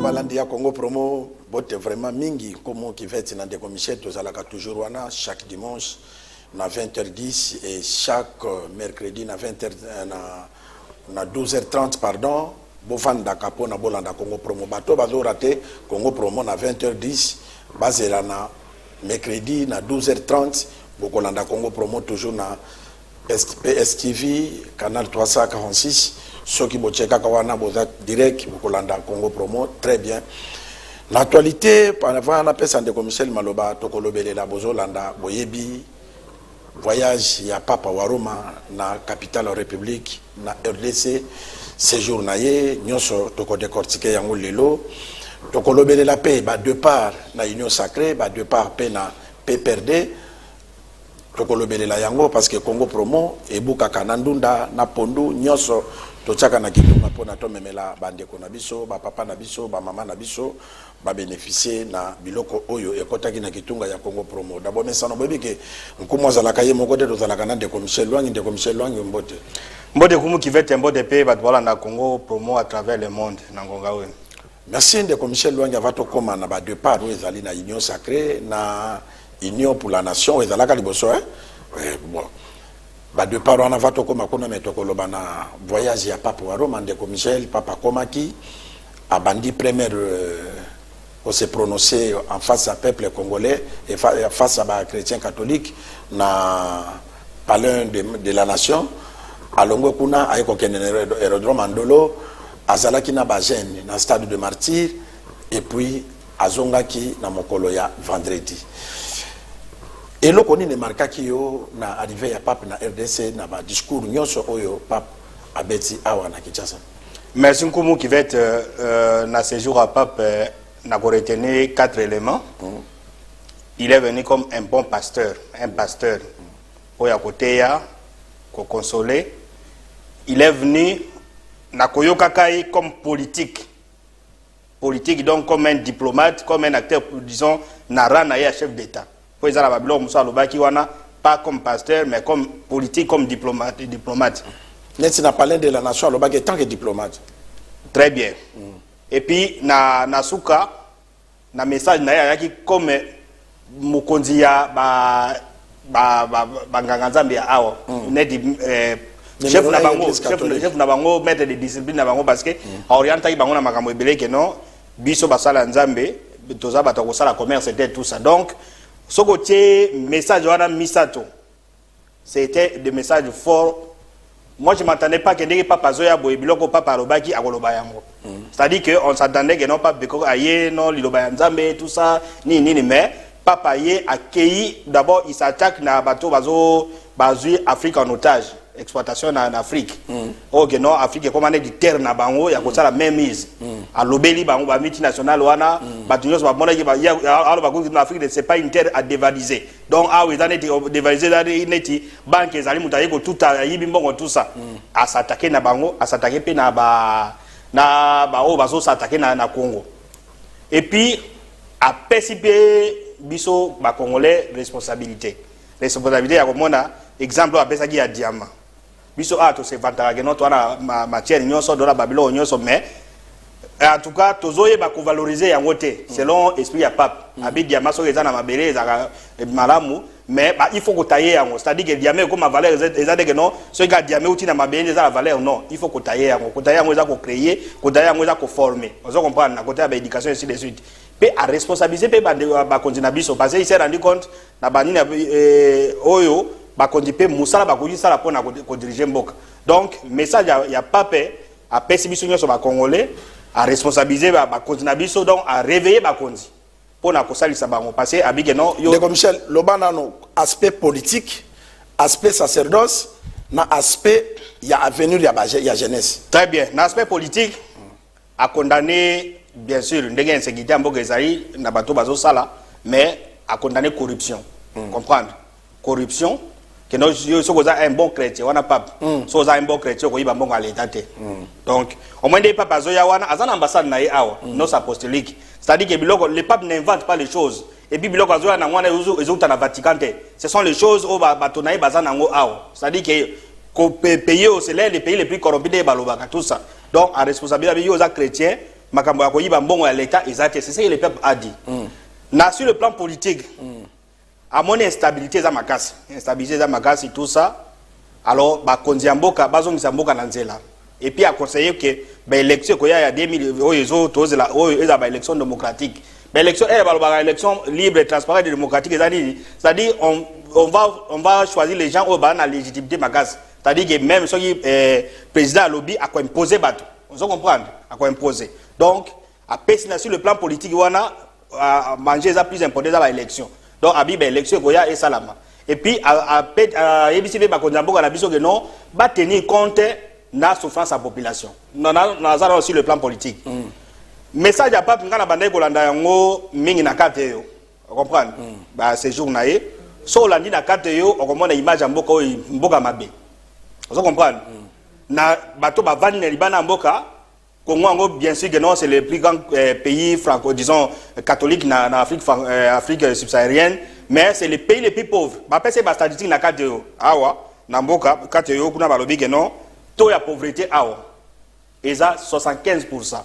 balandi ya Congo Promo bote vraiment mingi comme qui fait dans des commissions tous alaka toujours wana chaque dimanche na 20h10 et chaque mercredi na 20h na 12h30 pardon bofanda kapo na bolanda Congo Promo bato bazo raté Congo Promo na 20h10 bazela na mercredi na 12h30 bokolanda Congo Promo toujours na PSTV canal 346 ceux qui bocheka kawana boza direct bokolanda Congo Promo très bien. L'actualité par avant la personne de Michel Maloba tokolobelela bozolanda boyebi voyage ya Papa Waroma na capitale république na RDC séjour na ye nyonso toko décortiquer yango lelo tokolobelela pe ba deux part na union sacrée ba deux part pe na PPRD tokolobelela yango parce que Congo Promo ebuka kanandunda na pondu nyonso tochaka na kitunga pona to memela bandeko na biso ba papa na biso ba mama na biso ba bénéficier na biloko oyo ekotaki na kitunga ya Congo Promo d'abord mesano bobi ke nkumo za la kaye moko de tozalaka na de Michel Lwangi mbote kumu kivete mbote pe ba twala na Congo Promo à travers le monde na ngonga we. Merci de Michel Lwangi avato koma na ba deux part où ezali na union sacrée na union pour la nation ezalaka liboso bon ba deux part on avato koma kuna metokoloba na voyage ya Papa Waroma ndeko Michel Papa Komaki a bandi première on s'est prononcé en face à peuple congolais et face à ba chrétiens catholiques na palais de la nation alongo kuna ayeko kenene aérodrome Andolo azalaki na ba jeune na stade de martyr et puis azongaki na mokolo ya vendredi. Et là, on a marqué qu'il y a arrivé à Pape na RDC, na ba discours nyonso oyo Pape abeti awa na Kinshasa. Merci beaucoup qui va être na séjour à Pape n'a pas retenu 4 éléments. Il est venu comme un bon pasteur, un pasteur. Oya côté ya ko consoler. Il est venu na koyoka kai comme politique. Politique donc comme un diplomate, comme un acteur disons nara na ya chef d'état. Pour les Arabes, pas comme pasteur, mais comme politique, comme diplomate. N'est-ce pas parlé de la nation, le tant que diplomate. Très bien. Et puis, na souka, na message na ya qui comme mukonzi ya banganzambi ya awa. Chef na bango maître de discipline na bango parce que orienta ki bango na makambo ebele ke non biso basala nzambe toza bato ko sala commerce c'était tout ça. Donc ce côté message wana misato c'était des messages forts. Moi je m'attendais pas que dès que papa zoya boye biloko papa robaki akoloba yango. C'est-à-dire que on s'attendait que non pas beko aye non liloba nzambe tout ça ni mais papa yé accueilli d'abord il s'attaque na bateau bazui Afrique en otage. Exploitation en Afrique. Ok non Afrique comme année de terre na bango ya kosala même mise. A lobeli bango ba multinational wana batunyos ba mona ya alors ba ko Afrique c'est pas une terre à dévaliser. Donc ah oui zaneti dévaliser là neti banque ezali mutaye ko tout yibi mbongo tout ça. A s'attaquer na bango, a s'attaquer pe na ba o bazo s'attaquer na Congo. Et puis a participer biso ba congolais responsabilité ya komona exemple apesa ki ya diamant. Biso to se vantara que notre matière nyonso dola babilo nyonso mais en tout cas tozoye ba ko valoriser yango te selon esprit ya pape abi diamant so eza na mabele eza malamu mais il faut ko tailler yango c'est-à-dire que diamant comme valeur eza de que non so ga diamant uti na mabele eza la valeur non il faut ko tailler yango eza ko créer ko tailler yango eza ko former on se comprendre na côté ya éducation ainsi de suite pe a responsabiliser pe ba continue biso parce que il s'est rendu compte na banini oyo ba kondipe musala ba koyi sala pona ko diriger mboka. Donc message ya pape a pesi biso nyonso ba congolais a responsabiliser ba kontina biso donc a réveiller ba kondi pona ko salisa bango parce que abike non yo de Michel lobana no aspect politique aspect sacerdoce na aspect ya avenir ya jeunesse. Très bien, na aspect politique a condamné bien sûr ndenge insécurité mboka ezali na bato bazo sala mais a condamné corruption. Comprendre corruption que nous sommes un bon chrétien, on a pas. Sommes un bon chrétien, on a un bon à l'état. Donc, au moins des papes zoya wana, azan ambassade na awa, nos apostoliques. C'est-à-dire que les papes n'inventent pas les choses. Et puis biloko zoya na wana ezuta na Vatican. Ce sont les choses au batonaï bazan ngo awa. C'est-à-dire que pays au c'est les pays les plus corrompus de balobaka tout ça. Donc, en responsabilité aux chrétiens, makambo ya koyiba mbongo ya l'état exact, c'est ce que le peuple a dit. Na sur le plan politique, à mon instabilité za makasi, instabilité za makasi tout ça. Alors ba konzi mboka bazongisa mboka na nzela. Et puis à conseiller que ba élection ko ya 2000 oyezo tozela oyo ba élection démocratique. Ba élection ba élection libre, transparente et démocratique, c'est-à-dire on va choisir les gens au bas na légitimité makasi. C'est-à-dire que même si président lobby a quoi imposer bateau. On se comprendre, à quoi imposer. Donc, à personne sur le plan politique, on a manger ça plus important dans l'élection. Donc, à bib élection, il y a salama. Et puis, à EBCB, non, va tenir compte de la souffrance de la population. Nous avons aussi le plan politique. Message à pas quand la bande Kolanda yango mingi na carte yo. Vous comprenez? Bah ces jours naé, so landi na carte yo, on commande image en mboka mabe. Vous comprenez? Na bateau ba vani na libana mboka Congo bien sûr que non c'est le plus grand pays franco disons catholique na Afrique subsaharienne, mais c'est le pays les plus pauvres. Ba pese ba statistique na carte yo awa na mboka carte yo kuna ba lobi que non taux ya pauvreté awa eza 75%.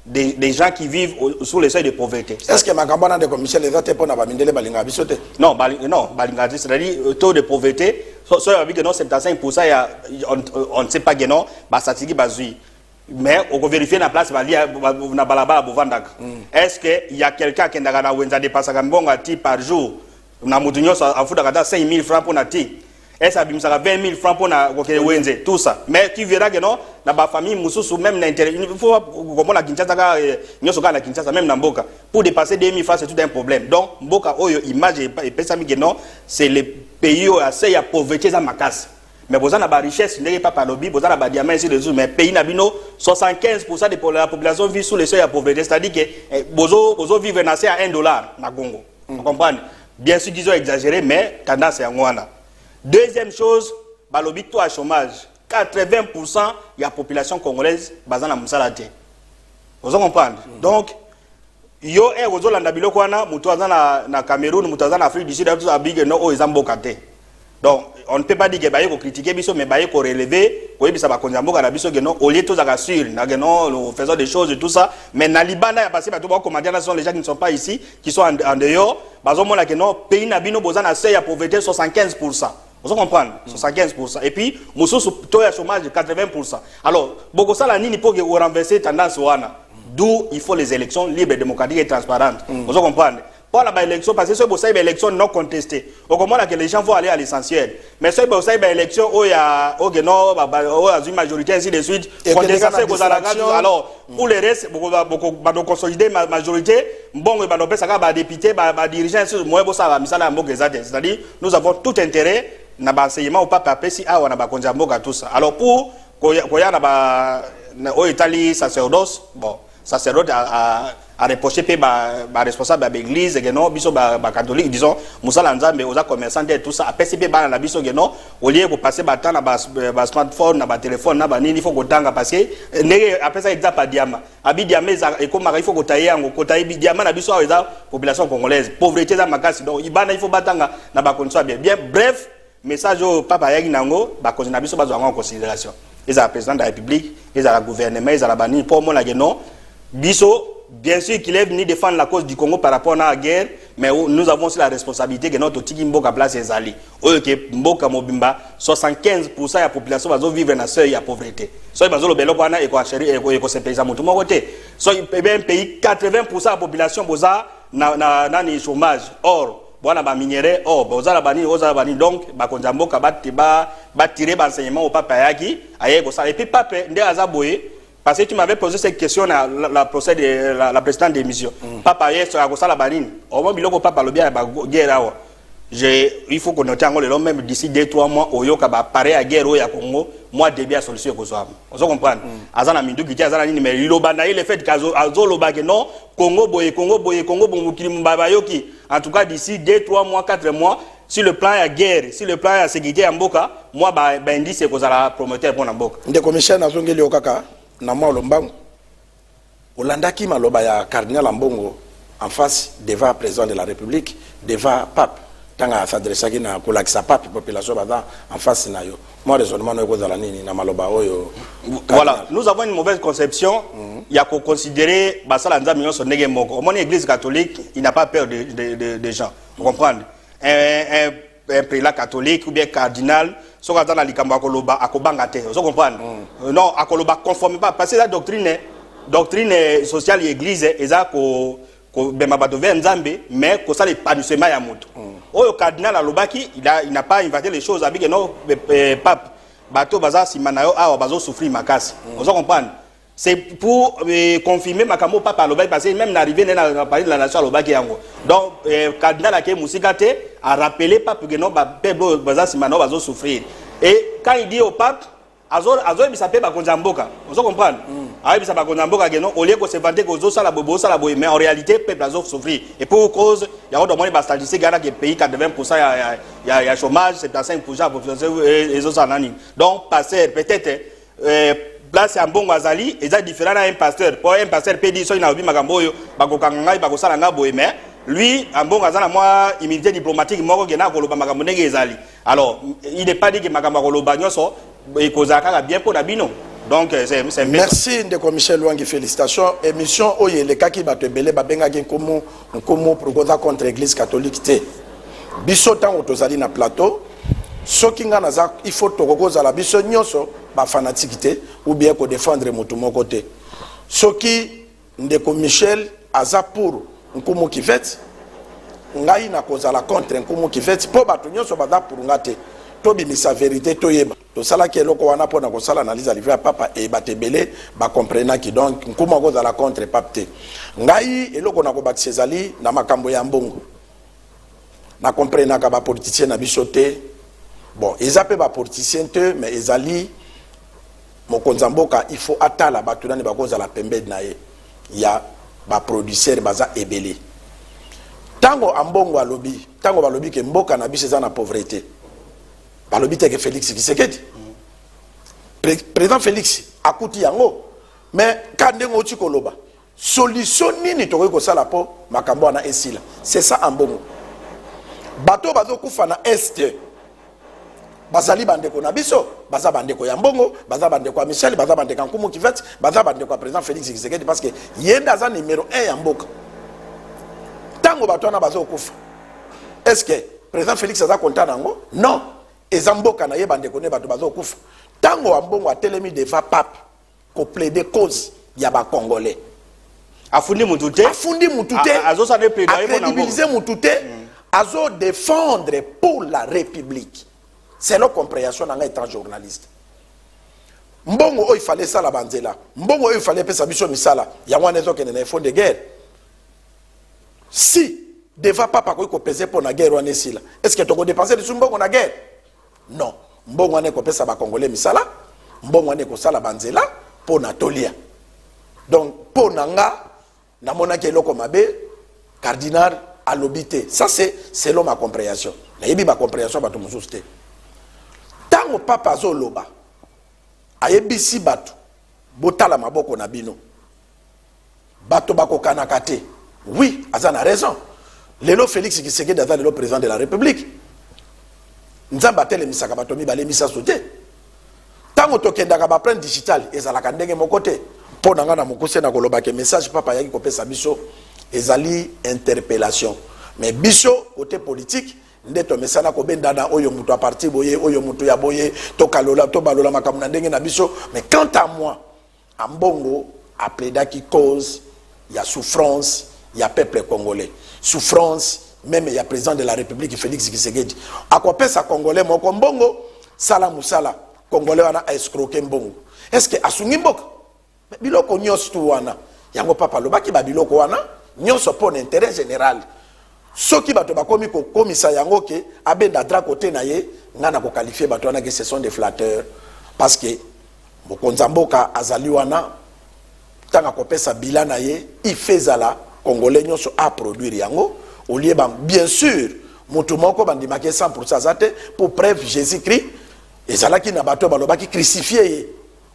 Des gens qui vivent sous le seuil de pauvreté. Est-ce que Makambana de Michel les autres pour Nabamindele Balinga bisote? Non, Balinga, c'est-à-dire taux de pauvreté, soit avec non 75%, on ne sait pas que non, statistique basui. Mais on peut vérifier la place, na balaba bovandak. Est-ce qu'il y a quelqu'un qui n'a pas de dépasse par jour, na moutinho en fout de 5 000 francs pour nati? Est-ce que ça 20 000 francs pour na wenze tout ça? Mais tu verras que non, dans ma famille mususu même l'intérêt, il faut comment la Kinshasa nyosoka la Kinshasa même na mboka pour dépasser 2 000 francs c'est tout un problème. Donc mboka oyo image et pesami que non, c'est le pays où assez à pauvreté za makasi. Mais vous avez la richesse, n'est pas par lobby, vous avez la diamant ici dessus, mais pays nabino 75% de la population vit sous le seuil à pauvreté, c'est-à-dire que bozo vivre à $1 na Congo. Vous comprenez? Bien sûr qu'ils ont exagéré, mais tendance est en Rwanda. Deuxième chose, balobi taux à chômage. 80% de la population congolaise basée dans Moussalate. Vous comprenez? Donc, yo e ozolanda biloko wana mutu aza na Cameroun, mutu aza na Afrique du Sud, tout ça big no o ezamboka te. Donc, on ne peut pas dire que baye ko critiquer biso mais baye ko relever, ko yebisa ba konzamboka na biso que non au lieu to za sûr, na que non nous faisons des choses et tout ça, mais na Libana ya passé ba to ba commander na sont les gens qui ne sont pas ici, qui sont en dehors, bazo mona que non pays na bino boza na seuil à pauvreté 75%. Vous comprenez? 75%. Et puis, nous avons un taux de chômage de 80%. Alors, beaucoup ça, ni pour renverser tendance wana. D'où il faut les élections libres, démocratiques et transparentes. Vous comprenez? Pour la élection, parce que ce c'est une élection non contestée. Au moment que les gens vont aller à l'essentiel. Mais ce c'est une élection où il y a une majorité, ainsi de suite. Alors, pour les restes, beaucoup consolider ma majorité. Bon, il y a des députés, des dirigeants, c'est-à-dire, nous avons tout intérêt. Na ba enseignement au papa pesi awa na ba konza mboka tout ça. Alors pour koya na ba au Italie sacerdoce, bon, sacerdote a reproché pe ba responsable de l'église que non biso ba catholique disons musala nzambe oza commerçant et tout ça a pesi pe ba na biso que non au lieu de passer ba temps na ba smartphone na ba téléphone na ba nini faut kotanga parce que ndenge après ça exemple pa diama abi diama et comme il faut kotaye yango kotaye bi diama na biso awa population congolaise pauvreté za makasi donc ibana il faut batanga na ba condition bien bref. Message au papa Yagi Nango, cause na biso bazo en considération. Ils ont le président de la République, ils ont le gouvernement, ils ont la bani pour moi la non. Biso, bien sûr qu'il est venu défendre la cause du Congo par rapport à la guerre, mais nous avons aussi la responsabilité que notre tiki mboka place les alliés. Oyo ke mboka mobimba 75% de la population va vivre dans seuil à pauvreté. So bazo lo beloko wana eko chéri eko se paysan mutu moko te. So un pays 80% de la population boza na ni chômage. Or bon ba minéré bozala bani donc ba konzamboka ba tirer enseignement au papa yaki ayeko ça et puis papa ndé azaboye parce que tu m'avais posé cette question la procès de la présidente d'émission papa yeso akosala banini au moins biloko papa lo bien ba guerre awa il faut qu'on note encore même d'ici 2-3 mois oyoka ba pareil à guerre au ya Congo moi début à solution ko so vous comprenez azana mindu ki azana nini mais lobanda le fait azolo ba que non Congo boye bongukili mbaba yoki en tout cas d'ici 2-3 mois 4 mois sur le plan à guerre sur le plan à sécurité en mboka moi ba indice ko za promoteur pour na mboka ndeko Michel nazongeli okaka na mwa lombango olandaki maloba ya cardinal Ambongo en face devant président de la République devant pape tanga s'adresse qui na kolakisa pape population bada en face na yo moi raisonnement no kozala nini na maloba oyo. Voilà, nous avons une mauvaise conception. Il y a qu'à considérer basala nzambe nyonso ndenge moko. Mon église catholique, il n'a pas peur de gens. Vous comprenez? Un prélat catholique ou bien cardinal, so quand na likambo akoloba akobanga te. Vous comprenez? Non, akoloba conforme pas parce que la doctrine sociale de l'église eza ko bema bato vers nzambe mais ko ça les punishment ya moto. Oyo cardinal alobaki, il n'a pas inventé les choses avec non pape bato baza simanayo awa bazo souffrir makasi. Vous comprenez? C'est pour confirmer makambo pape alobaki parce que même n'arrivé na parler de la nation alobaki yango. Donc cardinal ake musikate a rappelé pape que non peuple baza simanayo bazo souffrir. Et quand il dit au pape azo bisa pe ba konzamboka. Vous comprenez? Ah bisa ba konzamboka que non au lieu que se vanter que zo sala bobo sala boy mais en réalité peuple bazo souffrir. Et pour cause il y a d'autres ba statistique gana que pays 80% il y a chômage, 75% population et autres anani. Donc passer peut-être place en bon azali et ça différent à un pasteur. Pour un pasteur peut dire so ina obi makambo yo bakokanga ngai bakosala nga boy mais lui en bon azana moi immunité diplomatique moko gena koloba makambo ndenge ezali. Alors il n'est pas dit que makambo koloba nyoso et kozaka bien pour Nabino. Donc c'est merci ndeko Michel Lwangi, félicitations. Émission oye le kaki bato belé babenga ki nkomo prokoza contre église catholique te. Biso tango tozali na plateau soki nga naza il faut tokokoza la biso nyonso ba fanatique te ou bien ko défendre mutu moko te. Soki ndeko Michel aza pour nkomo kifet ngai na kozala contre nkomo kifet po bato nyonso baza pour ngate. Tobi misa vérité toyeba to sala ki eloko wana pona ko sala analyse alivé papa e batebele ba comprendre ki donc nkuma ko za la contre papte ngai eloko na ko bakise zali na makambo ya mbongo na comprendre ka ba politicien na bisote bon ezape ba politicien te mais ezali mokonza mboka il faut atala bato nani ba ko za la pembe na ye ya ba producteur baza ebele tango ambongo alobi tango balobi ke mboka na biso za na pauvreté. Balobi teke Félix Tshisekedi. Président Félix akuti yango mais quand ndengo uti koloba solution nini tokoki kosala po makambo na esila c'est ça ambongo bato bazo kufa na este bazali bandeko na biso baza bandeko ya mbongo baza bandeko ya Michel baza bandeko nkumu kifet baza bandeko ya président Félix Tshisekedi parce que yenda za numéro 1 ya mboka tango bato na bazo kufa est-ce que président Félix aza content nango non ezamboka na ye bandeko ne bato bazo kufa tango ambongo atelemi deva pape ko plaider cause ya ba congolais afundi mutute azo sa plaider crédibiliser mutute azo défendre pour la république c'est la compréhension en étant journaliste mbongo o il fallait ça la banzela mbongo o il fallait pesa biso misala ya wana ezo kene na fond de guerre si deva pape ko peser pour la guerre wana esila est-ce que to ko dépenser de mbongo na guerre. Non, mbongo ane ko pesa ba congolais misala, mbongo ane ko sala banzela po na tolia. Donc po nanga na mona ke loko mabe cardinal alobité. Ça c'est selon ma compréhension. Na yebi ba compréhension ba to mususte. Tango papa zo loba. Ayebisi batu botala maboko na bino. Bato bako kanaka te. Oui, azana raison. Lelo Félix Tshisekedi aza lelo président de la République. Nzamba tele misaka bato mibale misa sote tango tokendaka ba prendre digital ezalaka ndenge mokote po nanga na mokuse na koloba ke message papa yaki kopesa biso ezali interpellation mais biso côté politique ndeto mesana ko bendana oyo mutu a parti boye oyo mutu ya boye to kalola to balola makamu na ndenge na biso mais quant à moi ambongo a plaidaki cause ya souffrance ya peuple congolais souffrance même il y a président de la République Félix Tshisekedi akopesa congolais moko mbongo sala musala congolais wana a escroquer mbongo est-ce que asungi mboka biloko nyos tu wana yango papa lobaki ba biloko wana nyos pour intérêt général soki bato bakomi ko komisa yango ke abenda dra côté na ye ngana ko qualifier bato wana que ce sont des flatteurs parce que mokonza mboka azali wana tanga kopesa bilan na ye il fait zala congolais nyos a produire yango. Au lieu bien sûr mutu moko bandimaki 100% azate pour preuve Jésus-Christ ezalaki na bato balobaki crucifié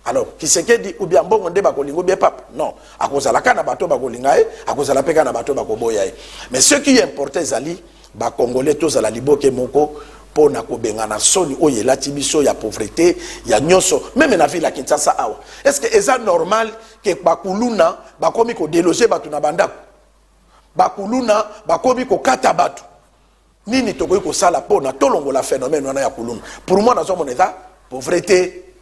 alors Tshisekedi ou bien mbongo nde bakolingo bien pape non akozalaka na bato bakolinga akozala peka na bato bakoboya mais ce qui est important ezali ba congolais tous à la liboke moko pour na kobengana soni oye lati biso ya pauvreté ya nyoso même na ville ya Kinshasa awa. Est-ce que c'est normal que bakuluna bakomi ko déloger batu na bandako? Bakuluna bakomi ko kata batu. Nini tokoki ko sala po na tolongo la phénomène wana ya kuluna. Pour moi nazo moneza pauvreté.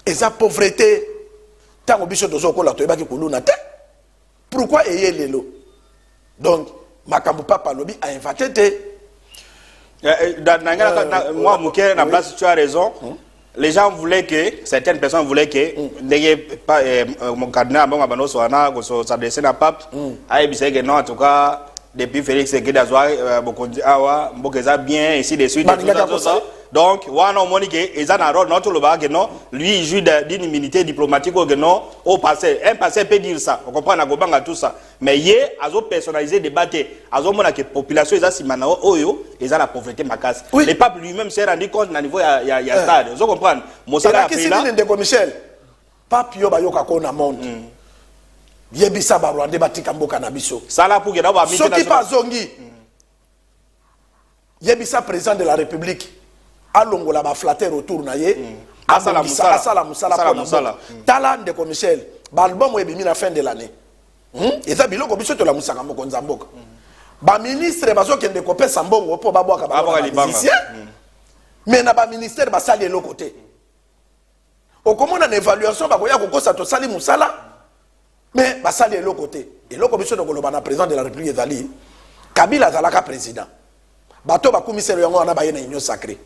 Eza pauvreté. Tango biso dozo ko la toyebaki kuluna te. Pourquoi eye lelo? Donc makambo papa lobi a inventé te. Moi, Mouké, na place, tu as raison. Les gens voulaient que, certaines personnes voulaient que, n'ayez pas, mon cardinal, bon, abandon, soit s'adresser à pape. Ah, et que non, en tout cas, depuis Félix Seguedazwa, beaucoup de awa, beaucoup bien, ici, de suite, tout ça. Donc, wana monique, ils ont un rôle, notre le non, lui, il joue d'une immunité diplomatique au non, au passé. Un passé peut dire ça, on comprend, on a tout ça. Mais hier, ils ont personnalisé des batailles, ils ont montré que la population, ils ont si maintenant, ils ont la pauvreté macasse. Oui. Le pape lui-même s'est rendu compte, à niveau, il y a stade. Vous comprenez? Moussala a pris là. Michel, pape yo ba yo kako na monde. Yebisa ba Rwanda batika mboka na biso. Sala pour que d'abord miti. Soki pa zongi. Yebisa président de la République. Alongola ba flatter autour na ye asala musala tala ndeko Michel ba album ebimi na fin de l'année eza biloko biso to la musaka moko nzamboka ba ministre bazo kende ko pesa mbongo po ba bwaka ba musicien mais na ba ministère ba sali eloko te okomona na évaluation ba koya kokosa to sali musala mais ba sali eloko te eloko biso to koloba na président de la République ezali Kabila zalaka président bato ba commissaire yango na ba yena union sacrée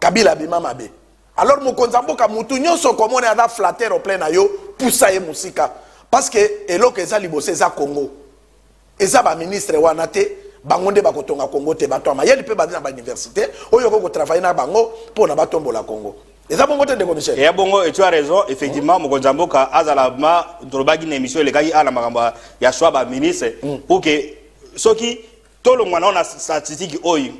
Kabila bima mabe. Alors mokonzamboka mutu nyonso komone ada flatter au plein na yo poussa ye musika parce que eloko eza libose eza Congo. Eza ba ministre wana te bangonde bakotonga Congo te bato amayeli pe bazina ba université oyo ko travailler na bango pour na batombo la Congo. Eza bongo te ndeko Michel. Et bongo et tu as raison effectivement mokonzamboka azala ma drobagi na émission le kaki ala makamba ya choix ba ministre pour que soki tolo mwana na statistique oyo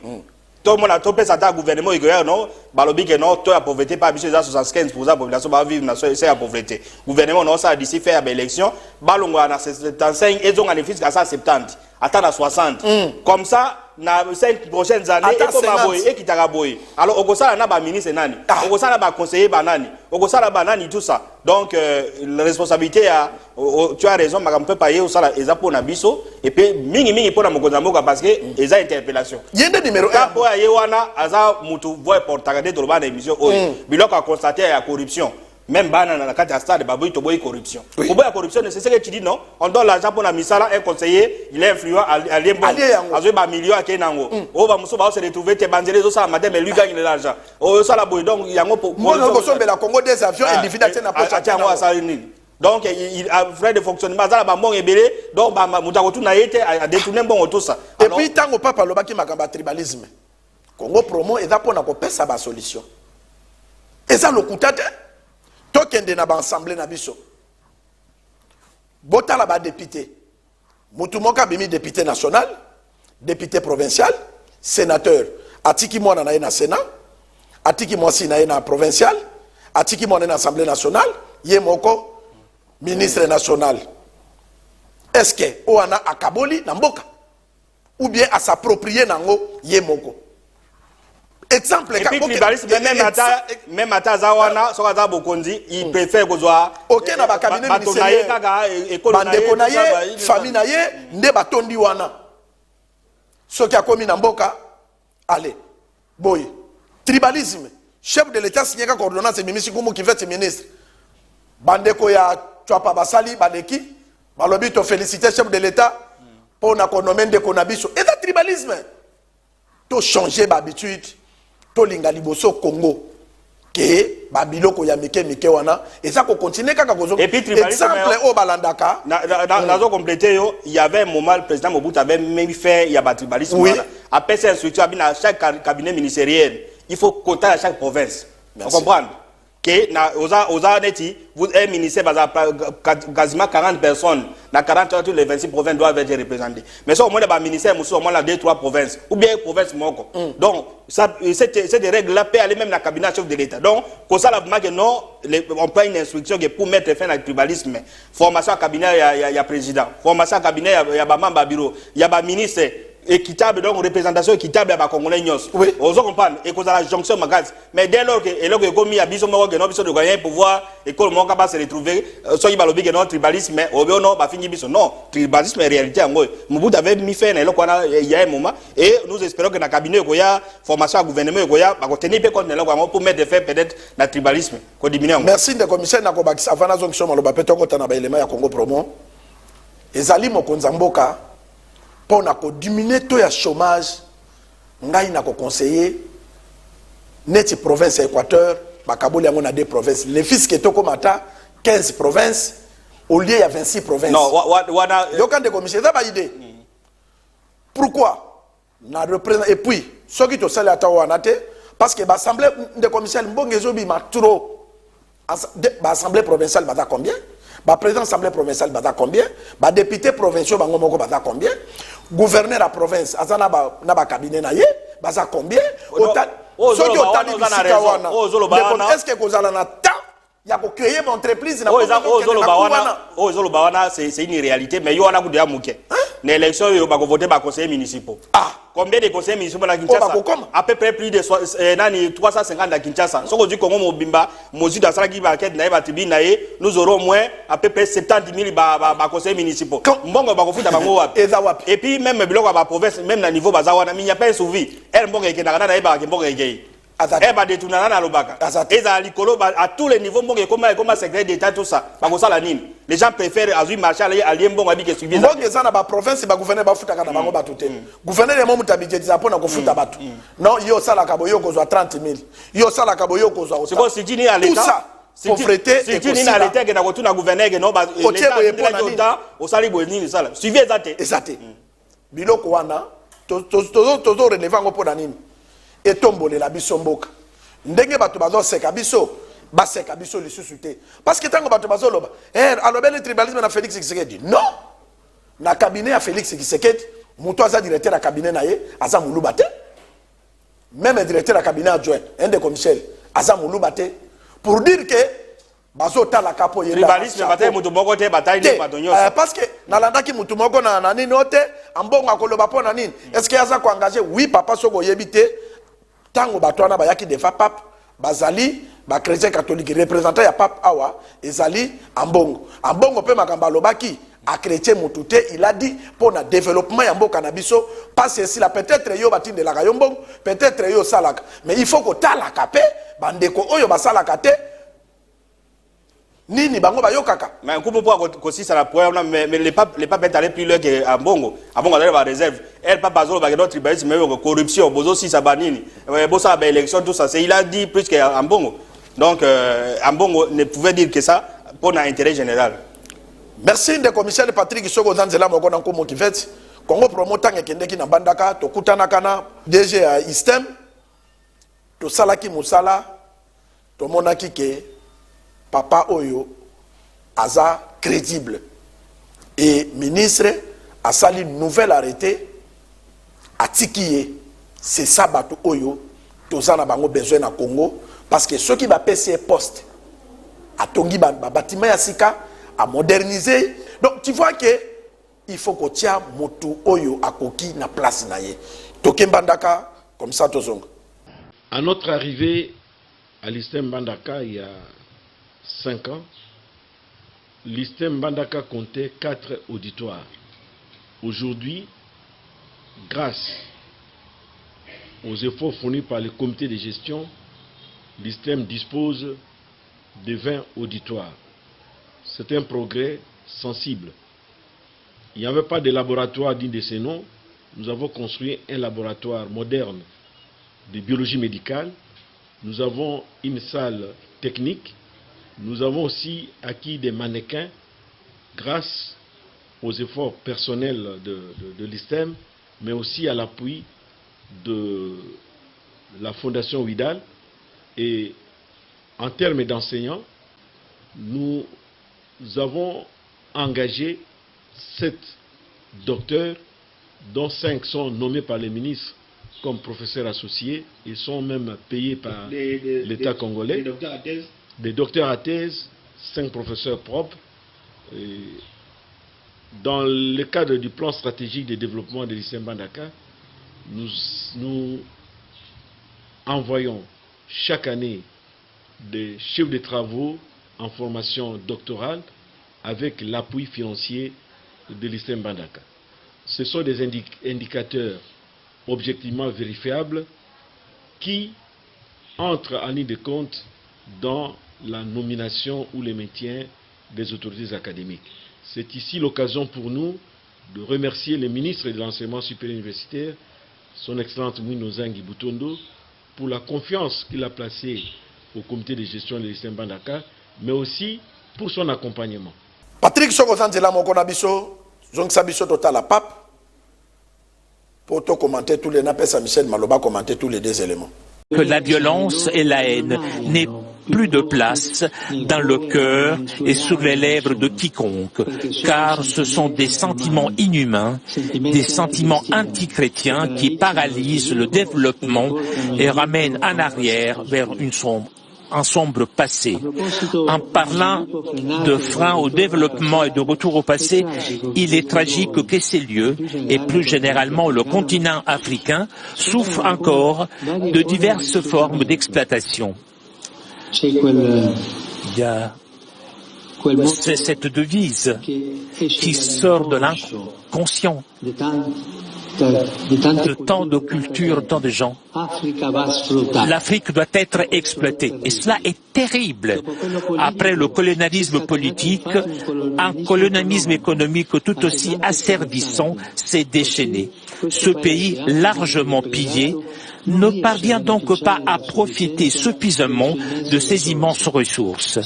tout le monde a topé ça dans le gouvernement non balobi que non toi la pauvreté pas biso 75% de la population va vivre dans c'est la pauvreté gouvernement non ça d'ici faire élection balongo na 75 et donc en effet à 70 attendre à 60 comme ça na 5 prochaines années et comme aboy et kitaka boy alors okosala na ba ministre nani okosala ba conseiller ba nani okosala ba nani tout ça donc la responsabilité a tu as raison madame peut payer osala ezapo na biso et puis mingi pour na mokonzamboka parce que eza interpellation yende numéro 1 po ya yewana aza mutu voix portagade to ba na émission oyo biloko a constater ya corruption. Même bana na kati ya stade baboyi to boyi corruption. Pour boyi corruption c'est ce que tu dis non. On donne l'argent pour la misala un conseiller, il est influent à l'embo. Azo ba million à kenango. O ba muso ba se retrouver te banzele zo ça madame mais lui gagne de l'argent. O ça la boyi donc yango pour moi ko sombe la Congo des avions individuels na poche à moi ça ni. Donc il a frais de fonctionnement ça la ba bon ebele donc ba mutako tu na yete a détourner bon tout ça. Et puis tango papa lobaki makamba tribalisme. Congo promo eza pona ko pesa ba solution. Eza lokutate tokende na ba assemblée na biso botala ba député mutu moka bimi député national député provincial sénateur atiki mwana na ye na sénat atiki mwasi na ye na provincial atiki mwana na assemblée nationale ye moko ministre national est-ce que oana akaboli na mboka ou bien à s'approprier nango ye moko. Exemple, et puis même à Tazawana, sur Aza Bokondi, il préfère que soit ok na ba cabinet ministériel bandeko na ye famille na ye nde batondi wana soki akomi na mboka allez boy tribalisme chef de l'état signé ka ordonnance mimisi kumu qui fait ministre bandeko ya Chwapa basali bandeki balobi to féliciter chef de l'état pour na konomé ndeko na biso et le tribalisme to changer d'habitude to linga liboso Congo que babiloko ya mike wana et ça ko continuer kaka kozo exemple au balandaka dans compléter yo il y avait un moment le président Mobutu avait même fait il y a ba tribalisme oui. Après cette structure à chaque cabinet ministériel il faut compter à chaque province. Vous comprenez que na oza neti vous un ministère quasiment 40 personnes na 40 tous les 26 provinces doivent être représentées mais ça au moins le ministère musu au moins la 2-3 provinces ou bien province moko donc ça c'est des règles là peut aller même la cabinet chef de l'état donc comme ça la que non on prend une instruction que pour mettre fin au tribalisme formation à cabinet il y a président formation à cabinet il y a ba membre bureau il y a ba ministre équitable, donc représentation équitable à la Congolais. Oui. On comprend, et qu'on a la jonction magaz. Mais dès lors que, et là que comme il y a besoin de gagner pouvoir, et que le monde va se retrouver, soit il va lobby que non, tribalisme, mais au non, va finir biso. Non, tribalisme est réalité en gros. Moubou avait mis fin, et là qu'on a, il y a un moment, et nous espérons que dans le cabinet, il y a formation à gouvernement, il y a, pour tenir compte de là, pour mettre des faits peut-être dans le tribalisme, qu'on diminue. Merci de commissaire Nakobaki, avant la jonction, on va peut-être qu'on a élément à Congo Promo. Ezali mokonzamboka pour diminuer tout le chômage, ngai na ko conseiller neti province Équateur, bakaboli yango na 2 provinces. Les fils qui sont comme 15 provinces au lieu il y a 26 provinces. Non, yoka de commissaire ça ba idée. Pourquoi? Na représente et puis ceux qui to sala ta wana te parce que l'assemblée de commissaire mbongezo bi ma trop assemblée provinciale bata combien? Le président de l'Assemblée provinciale bata combien? Le député provincial bata combien? Gouverneur de la province, na ba cabinet na ye, bata combien? Est-ce que vous avez un temps? Il y a créé une entreprise. C'est une réalité, mais il y a un l'élection, il y a voté par conseillers municipaux. Combien de conseillers municipaux à Kinshasa? À peu près plus de 350 à Kinshasa. Si on dit que nous aurons au moins à peu près 70 000 conseillers municipaux. Et puis même la province, même au niveau il n'y a pas un suivi. Eh bah détourner na lobaka. Et ça à tous les niveaux comment secret d'état tout ça. Parce que ça la nine. Les gens préfèrent azui marcher aller bon habiter suivi. Bon ça na ba province ba gouverneur ba futa kana bango batute. Gouverneur ya momu tabidjetiza pona ko futa batu. Non, yo sala kaboyo ko zo 30 000. Yo sala kaboyo ko zo. C'est bon si dini à l'état. Pauvreté et si dini à l'état que na ko tuna gouverneur que non ba l'état au sali bonini ça. Suivi exacté. Biloko wana to relevant ko pona nini. Et tomber la biso mboka ndenge bato bazo seka biso baseka biso lisusu te parce que tango bato bazo loba alobeli tribalisme na Félix Tshisekedi non na cabinet à Félix Tshisekedi muto aza directeur à cabinet na ye aza muluba te même directeur à cabinet adjoint un des commissaires aza muluba te pour dire que bazo tala kapo yenda tribalisme bataille mutu moko te bataille bato nyonso parce que nalandaki mutu moko na nini ote ambongo akoloba po na nini est-ce que aza ko engager oui papa soko yebite tango batwana bayaki defa pape bazali ba chrétien catholique représentant ya pape awa ezali ambongo pe makamba lobaki a chrétien mutute il a dit pour na développement ya mboka na biso parce si la peut-être yo batinde la kayombo peut-être yo salaka mais il faut ko talaka pe bandeko oyo basalaka te nini bango bayokaka mais comme pour aussi ça la problème mais les papes est allé plus loin que ambongo allait ba réserve elle pas bazolo ba notre tribalisme mais corruption bozo si ça banini bosa ba élection tout ça c'est il a dit plus que ambongo donc ambongo ne pouvait dire que ça pour l'intérêt général. Merci de commissaire Patrick Soko Zanzela moko na ko motivate Congo promotant ekendeki na bandaka to kutana kana DG à Istem to salaki musala to monaki ke papa oyo aza crédible et ministre a sali nouvel arrêté à Tikiye c'est ça bato oyo tozana bango besoin na Congo parce que ceux qui va passer poste à tongi bâtiment ya sika à moderniser donc tu vois que il faut que tia motu oyo akoki na place na ye tokembandaka comme ça tozonga. À notre arrivée à l'Istem Bandaka il y a 5 ans, l'Istem Bandaka comptait 4 auditoires. Aujourd'hui, grâce aux efforts fournis par le comité de gestion, l'Istem dispose de 20 auditoires. C'est un progrès sensible. Il n'y avait pas de laboratoire digne de ces noms. Nous avons construit un laboratoire moderne de biologie médicale. Nous avons une salle technique. Nous avons aussi acquis des mannequins grâce aux efforts personnels de l'ISTEM, mais aussi à l'appui de la Fondation Widal. Et en termes d'enseignants, nous avons engagé 7 docteurs, dont 5 sont nommés par les ministres comme professeurs associés et sont même payés par l'État congolais. Des docteurs à thèse, 5 professeurs propres. dans le cadre du plan stratégique de développement de l'ISEM Mbandaka, nous envoyons chaque année des chefs de travaux en formation doctorale avec l'appui financier de l'ISEM Mbandaka. Ce sont des indicateurs objectivement vérifiables qui entrent en ligne de compte dans la nomination ou le maintien des autorités académiques. C'est ici l'occasion pour nous de remercier le ministre de l'Enseignement supérieur universitaire, son Excellence Mouino Zangi Butondo, pour la confiance qu'il a placée au comité de gestion de l'ISEM Mbandaka, mais aussi pour son accompagnement. Patrick Sokozanzela Mokonabiso, Zonxabiso Total la Pape, pour te commenter tous les napes à Michel Maloba commenter tous les deux éléments. Que la violence et la haine n'aient plus de place dans le cœur et sur les lèvres de quiconque, car ce sont des sentiments inhumains, des sentiments antichrétiens qui paralysent le développement et ramènent en arrière vers un sombre passé. En parlant de frein au développement et de retour au passé, il est tragique que ces lieux, et plus généralement le continent africain, souffrent encore de diverses formes d'exploitation. C'est cette devise qui sort de l'inconscient de tant de cultures, tant de gens. L'Afrique doit être exploitée. Et cela est terrible. Après le colonialisme politique, un colonialisme économique tout aussi asservissant s'est déchaîné. Ce pays largement pillé ne parvient donc pas à profiter suffisamment de ces immenses ressources.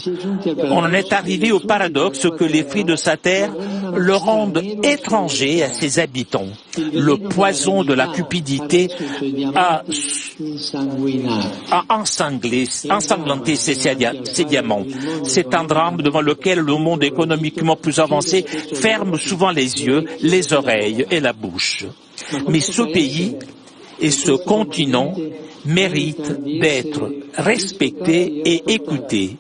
On en est arrivé au paradoxe que les fruits de sa terre le rendent étranger à ses habitants. Le poison de la cupidité a ensanglanté ses diamants. C'est un drame devant lequel le monde économiquement plus avancé ferme souvent les yeux, les oreilles et la bouche. Mais ce pays et ce continent méritent d'être respectés et écoutés.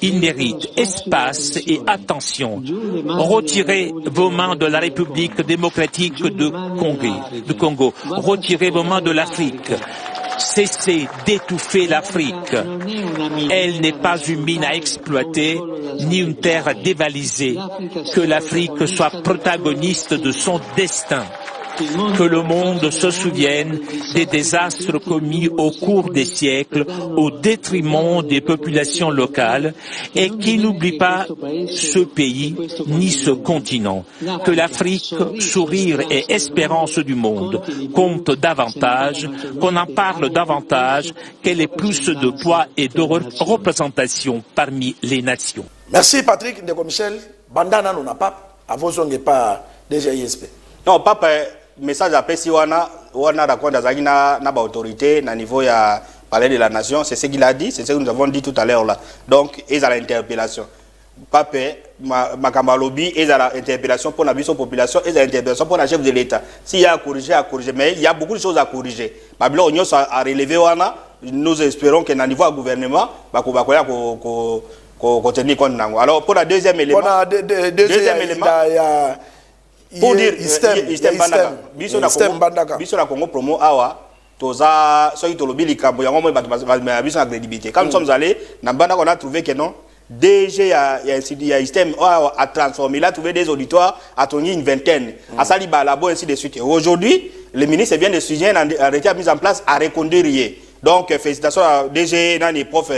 Ils méritent espace et attention. Retirez vos mains de la République démocratique de Congo. Retirez vos mains de l'Afrique. Cessez d'étouffer l'Afrique. Elle n'est pas une mine à exploiter, ni une terre à dévaliser. Que l'Afrique soit protagoniste de son destin. Que le monde se souvienne des désastres commis au cours des siècles au détriment des populations locales et qu'il n'oublie pas ce pays ni ce continent. Que l'Afrique, sourire et espérance du monde, compte davantage, qu'on en parle davantage, qu'elle ait plus de poids et de représentation parmi les nations. Merci Patrick Ndeko Michel. Bandana non pas, à vos ongles pas déjà ISP. Non, papa. Message après si wana raconte d'azaki na ba autorité na niveau ya palais de la nation, c'est ce qu'il a dit, c'est ce que nous avons dit tout à l'heure là. Donc ils ont l'interpellation. Pape Makambalobi, ils ont l'interpellation pour la population, ils ont l'interpellation pour la chef de l'État. S'il y a à corriger, mais il y a beaucoup de choses à corriger. Babylon on a relevé wana, nous espérons que na niveau du gouvernement bakoya ko tenir compte nango. Alors pour la deuxième élément, pour dire Istem Mbandaka biso na Congo promo awa toza soki tolobi likambo yango mo ba biso na crédibilité. Quand nous sommes allés na Mbandaka, on a trouvé que non DG ya Istem a transformé, il a trouvé des auditoires à tourner une vingtaine à Sali Balabo ainsi de suite. Aujourd'hui le ministre vient de signer un arrêté à mise en place à reconduire. Donc félicitations à DG nani prof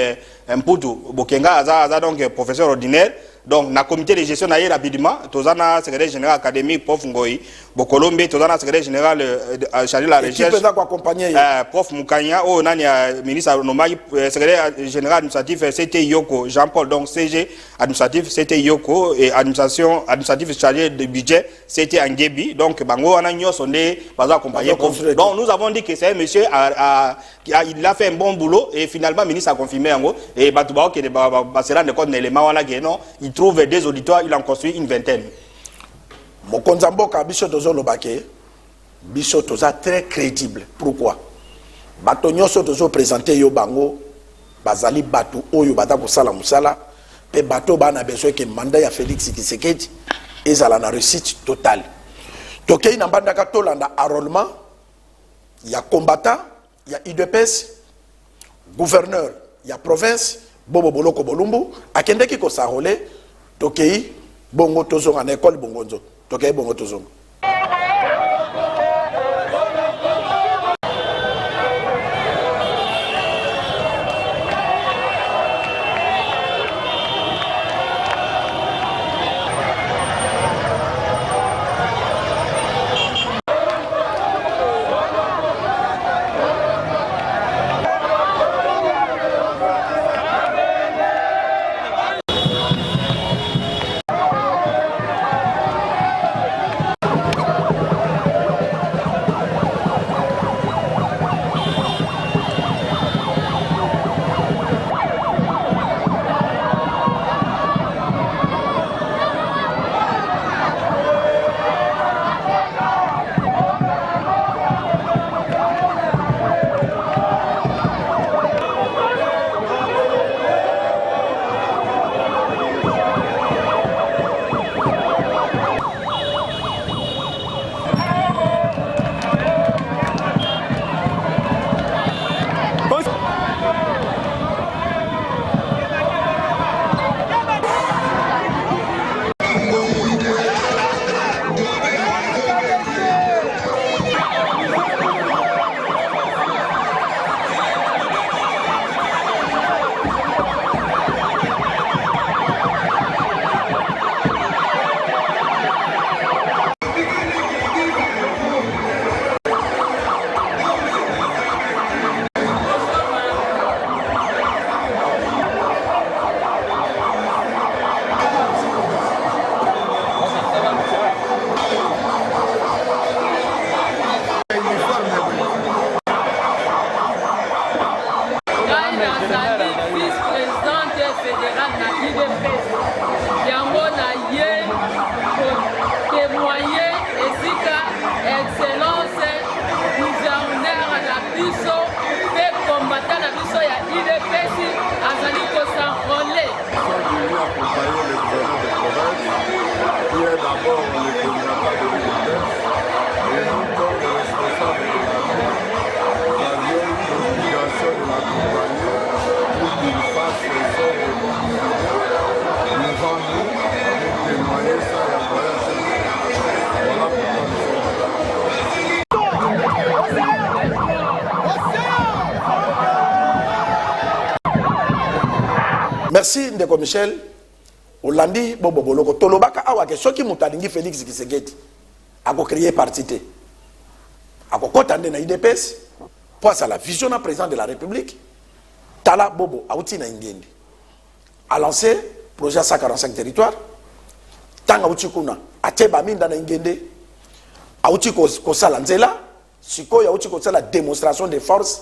Mputu Bokenga aza donc professeur ordinaire. Donc, na comité de gestion naïe rapidement, tozana secrétaire général académique prof Ngoyi, Bokolombe, tozana secrétaire général chargé de la recherche, prof Mukanya, oh nani ministre Nomai, secrétaire général administratif c'était Yoko, Jean-Paul, donc CG administratif c'était Yoko et administration administrative chargée de budget c'était Angebi. Donc, bango ananyo sonde pas accompagné prof. Donc, nous avons dit que c'est un monsieur il a fait un bon boulot et finalement le ministre a confirmé en gros et Batouba qui se rend compte d'éléments wana que non, il trouve des auditoires, il en construit une vingtaine. Mokonzamboka biso tozo lobake biso toza très crédible. Pourquoi? Bato nyonso tozo présenter yo bango bazali bato oyo bata ko sala musala pe bato bana besoin que mandat ya Félix Tshisekedi ezala na réussite totale. Tokei na bandaka tolanda enrôlement, il y a combattant, il y a UDPS, gouverneur, il y a province, Bobo Boloko Bolumbu, akendeki ko sarole, tokei bongo tozonga na école bongonzo. Tokei bongo tozonga. Merci Ndeko Michel. Olandi Bobo Boloko Tolobaka awake soki mutalingi Félix Tshisekedi ako créer parti te. Ako kotande na IDPS pour ça la vision na président de la République. Tala Bobo auti na ingende. A lancé projet 145 territoires. Tanga uti kuna ateba minda na ingende. Auti ko sala nzela siko ya uti ko sala démonstration de force.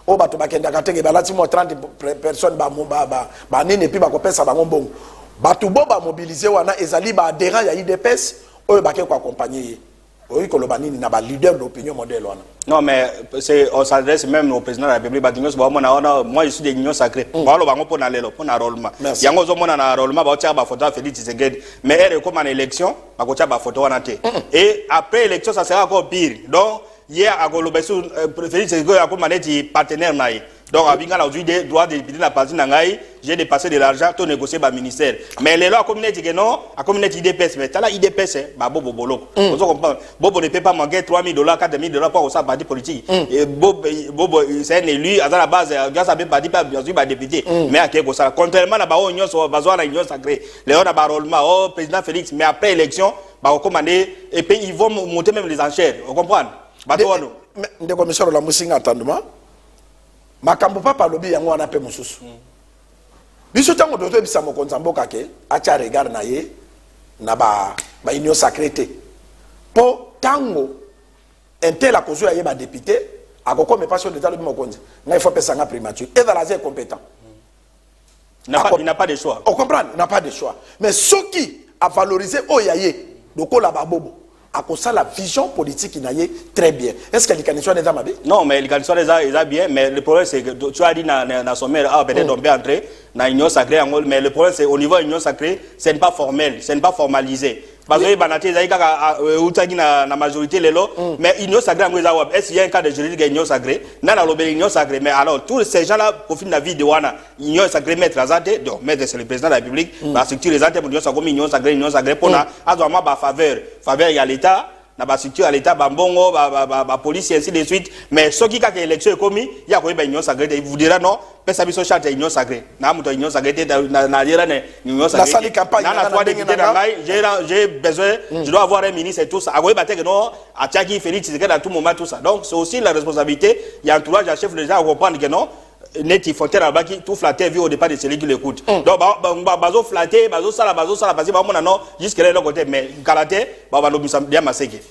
O bato bakenda katenge balati mo 30 personnes ba nene pi ba ko pesa bango mbongo. Bato boba mobiliser wana ezali ba adhérent ya IDPS oyo bake ko accompagner. Oyo ko loba nini na ba leader d'opinion modèle wana. Non mais c'est on s'adresse même au président de la République batinyo so mona moi je suis des unions sacrées. Ba lo bango pona lelo pona enrôlement. Yango zo mona na enrôlement ba tia ba photo Félix Tshisekedi mais elle comme en élection ba ko tia ba photo wana te. Et après élection ça sera encore pire. Donc hier à Golobesu Félix Tshisekedi a comme maneti partenaire naï. Donc abinga na aujourd'hui des droits de député na parti nangai j'ai dépassé de l'argent to négocier ba ministère mais les lois communauté que non a communauté IDPS mais tala IDPS ba Bobo Boloko vous comprenez Bobo ne peut pas manquer $3,000 $4,000 pour ça parti politique et Bobo c'est un élu à la base grâce à bien parti pas bien sûr ba député mais à quelque ça contrairement à ba union so besoin na union sacrée les on a ba enrôlement oh président Félix mais après élection ba recommander et puis ils vont monter même les enchères vous comprenez bato wano ndeko Michel la musinga attendement makambo papa lobi yango wana pe mususu biso tango doto bisa mokonza mboka ke acha regard na ye na ba union sacrée te po tango intel a kozwa ye ba député akoko me passion d'état lobi mokonza ngai faut pesa nga primature et dans la zone compétent il n'a pas de choix on comprend il n'a pas de choix mais ce qui a valorisé oyaye lokola ba bobo à cause la vision politique qui n'aille très bien. Est-ce que les candidatures sont déjà non, mais les candidatures sont bien, mais le problème c'est que tu as dit dans son maire, ah peut-être on peut entrer dans l'union sacrée, mais le problème c'est au niveau de l'union sacrée, ce n'est pas formel, ce n'est pas formalisé. bazoye banate ezali kaka utaki na majorité lelo mais union sacrée yango eza wapi est-ce qu'il y a un cas de juridique union sacrée nana lobeli union sacrée mais alors tous ces gens là profitent la vie de wana union sacrée maître azate donc maître c'est le président de la République ba structure ezate union sacrée pona azwama ba faveur ya l'état na ba structure à l'état ba mbongo ba police ainsi de suite mais soki kaka élection ekomi ya ko ba union sacrée il vous dira non pesa biso charte union sacrée na muto union sacrée na lira na union sacrée la salle campagne na trois députés na ngai j'ai besoin je dois avoir un ministre et tout ça akoy bateke non atiaki Félix Tshisekedi à tout moment tout ça donc c'est aussi la responsabilité il y a entourage à chef de l'État à comprendre que non Neti Fontaine Abaki tout flatté vu au départ de celui qui l'écoute donc bazo flatté bazo sala parce que ba mona non jusque là le côté mais kalaté ba lobisa dia maseke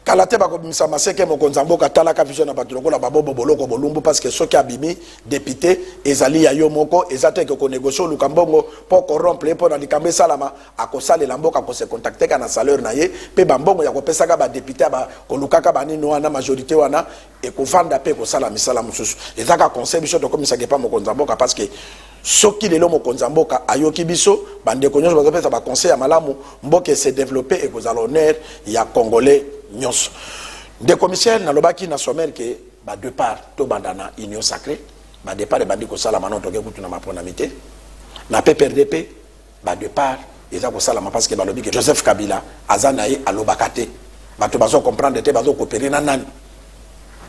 Kalate ba komisa maseke mokonza mboka talaka vision na batuloko la babobo boloko bolumbu parce que soki abimi député ezali ya yo moko ezate ke ko négocier lukambongo pour corrompre pour na likambe salama akosale la mboka ko se contacter kana salaire na ye pe bambongo ya kopesa ka ba député ba kolukaka banino wana majorité wana et ko vanda pe ko sala misala mususu ezaka conseil biso to komisa ke pa mokonza mboka parce que soki lelo mokonza mboka ayoki biso bande ko nyonso bazopesa ba conseil ya malamu mboka se développer et ko za l'honneur ya congolais nyonso de commissaire na lobaki na sommaire que ba de part to bandana union sacrée ba de part bandi ko sala manon to ke kutu na maponamité na PPRDP ba de part eza ko sala parce que ba lobi que Joseph Kabila azanaye alobakate ba to bazo comprendre te bazo coopérer na nani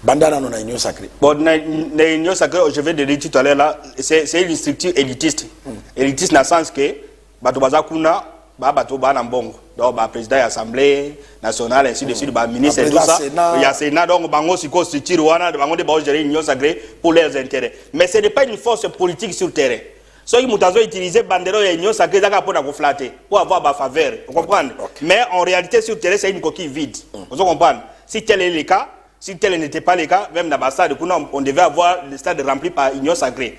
bandana na union sacrée bon na union sacrée je vais de dire tout à l'heure là c'est une structure élitiste élitiste dans le sens que ba to baza kuna ba to ba na mbongo donc ba président de l'Assemblée nationale ainsi de suite ba ministre et tout ça il y a Sénat donc bango siko structure wana bango de ba gérer l'union sacrée pour leurs intérêts mais ce n'est pas une force politique sur terrain so qui mutazo utiliser bandero ya union sacrée zaka pour na ko flatter pour avoir ba faveur vous comprenez mais en réalité sur terrain c'est une coquille vide vous comprenez si tel est le cas si tel n'était pas le cas, même dans le stade, on devait avoir le stade rempli par Union Sacrée.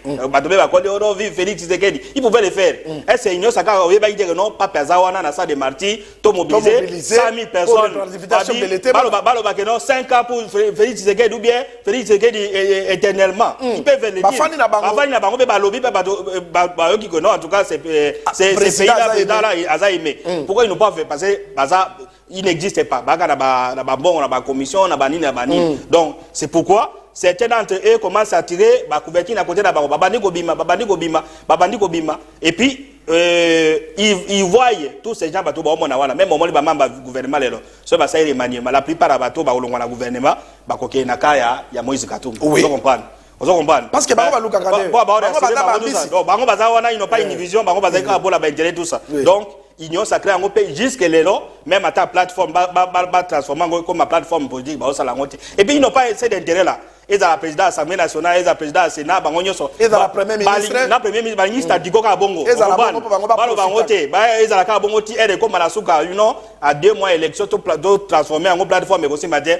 Félix Tshisekedi, il pouvait le faire. Est-ce que Union Sacrée, on va dire non, pas Pesawana, dans stade de Marty, tout mobilisé, 100 000 personnes. Balo 5 ans pour Félix Tshisekedi ou bien Félix Tshisekedi éternellement. Ils peuvent le dire. Bafani na bango, balobi, non, en tout cas, c'est pays-là, Aza aimé. Pourquoi ils n'ont pas fait passer il n'existe pas. La commission, donc c'est pourquoi certains d'entre eux commencent à tirer la couverture à côté de Bobima. Et puis ils voient tous ces gens même au moment du gouvernement la plupart des bateaux le gouvernement ya Moïse Katumbi. Vous comprenez? Vous comprenez? Parce que ils n'ont pas une vision, tout ça. Donc Union Sacrée en pays jusque là même à ta plateforme transformer comme ma plateforme politique et puis ils n'ont pas essayé d'intérêt là ils ont la présidente de l'Assemblée nationale ils ont la présidente du Sénat ils ont la premier ministre Diko Kabongo ils ont la bongo et comme la souka à 2 mois élection tout transformer en plateforme mais aussi matin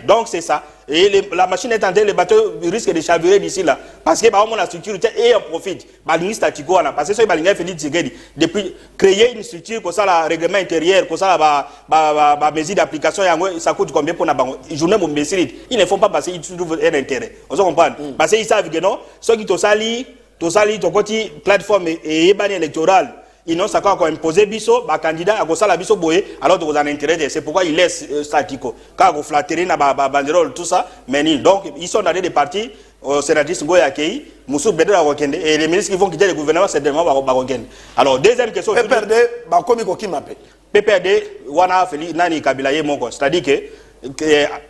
donc c'est ça et la machine est en train, le bateau risque de chavirer d'ici là parce que la structure et en profite parce que ça il Félix Tshisekedi depuis créer une structure comme ça la règlement intérieur comme ça la mesure d'application ça coûte combien pour la journée ils ne font pas passer ils trouvent un intérêt vous comprenez parce qu'ils savent que non ceux qui to sali to côté plateforme et ban électoral ils n'ont ça encore imposer biso ba candidat à kosala biso boye alors vous en intérêt c'est pourquoi ils laissent statico quand vous flatterez na banderole tout ça mais donc ils sont dans des partis sénatrice Ngoya Kei Moussou Bedela Wakende et les ministres qui vont quitter le gouvernement c'est vraiment Wakende. Alors deuxième question PPRD ba komi ko kimape PPRD wana Félix nani Kabila ye moko c'est-à-dire que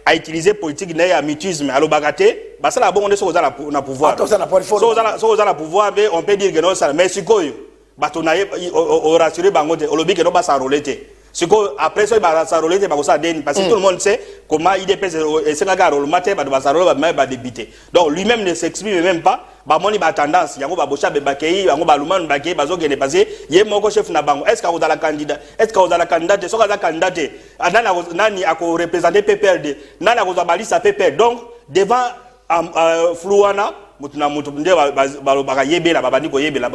a utilisé politique na mutisme alors bagate ba ça la bonne so na pouvoir so na pouvoir mais on peut dire que non ça mais sikoyo batonaye au rassurer bango de olobi que non ba ça rolete siko après ça ba ça rolete ba ko ça den parce que tout le monde sait comment IDPS et Sénégal rôle matin ba ça rôle ba débuter donc lui-même ne s'exprime même pas ba moni ba tendance yango ba bocha be bakei yango ba luman bakei bazo gene passer ye moko chef na bango est-ce que vous allez candidat est-ce que vous allez candidat so ka candidat nani ako représenter PPRD nani ako ba liste PPR donc devant Flouana mutuna mutu nde ba yebela babandi ko yebela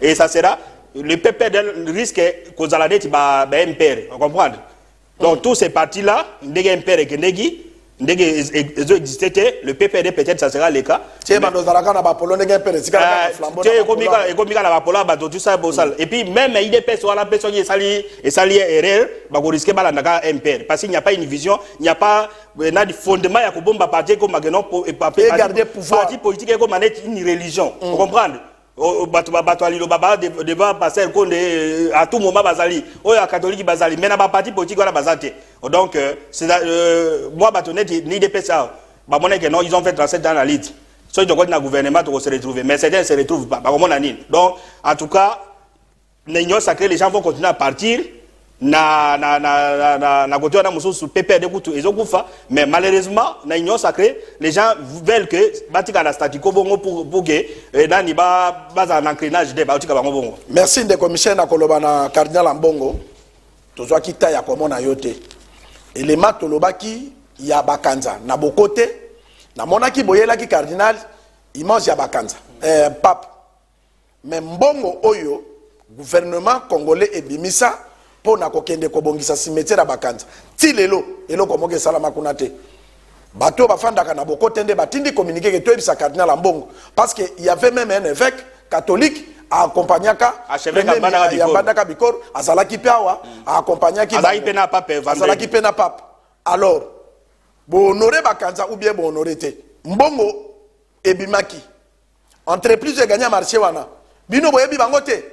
et ça sera le PPRD risque qu'on a dit MPR, vous comprenez? Donc tous ces partis là, ndege MPR et Kendegi, ndenge existait le PPRD peut-être ça sera le cas. Et puis même IDPS ou la personne qui sali erreur ba ko risquer balandaka MPR parce qu'il n'y a pas une vision, il n'y a pas na fondement ya ko bomba parti comme parti politique comme une religion. Vous comprenez? À tout moment bazali oya catholique bazali mais na ba parti politique wala bazate donc c'est moi batonet ni des PSA ba monnaie que non ils ont fait 37 dans la liste so ils ont dans gouvernement to se retrouver mais certains se retrouvent pas comment nani donc en tout cas l'union sacrée les gens vont continuer à partir na côté na mususu PPRD kutu ezokufa mais malheureusement na union sacrée les gens veulent que batika la statico bongo pour que nani ba en encrénage de batika bango bongo. Merci de commissaire na koloba na cardinal Ambongo tozwa kita ya komona yote élément tolobaki ya bakanza na bokote na monaki boyela ki cardinal image ya bakanza pape mais mbongo oyo gouvernement congolais ebimisa pour na kokende kobongisa cimetière ya bakanza ti lelo eloko moke salama kuna te bato bafandaka na bokote nde batindi communiquer que toyebisa cardinal Ambongo parce que il y avait même un évêque catholique accompagnaka Bandaka Bikor azalaki pe awa accompagnaki azalaki pe na pape alors bo honorer bakanza ou bien bo honorer te mbongo ebimaki entreprise e gagner marché wana bino boyebi bango te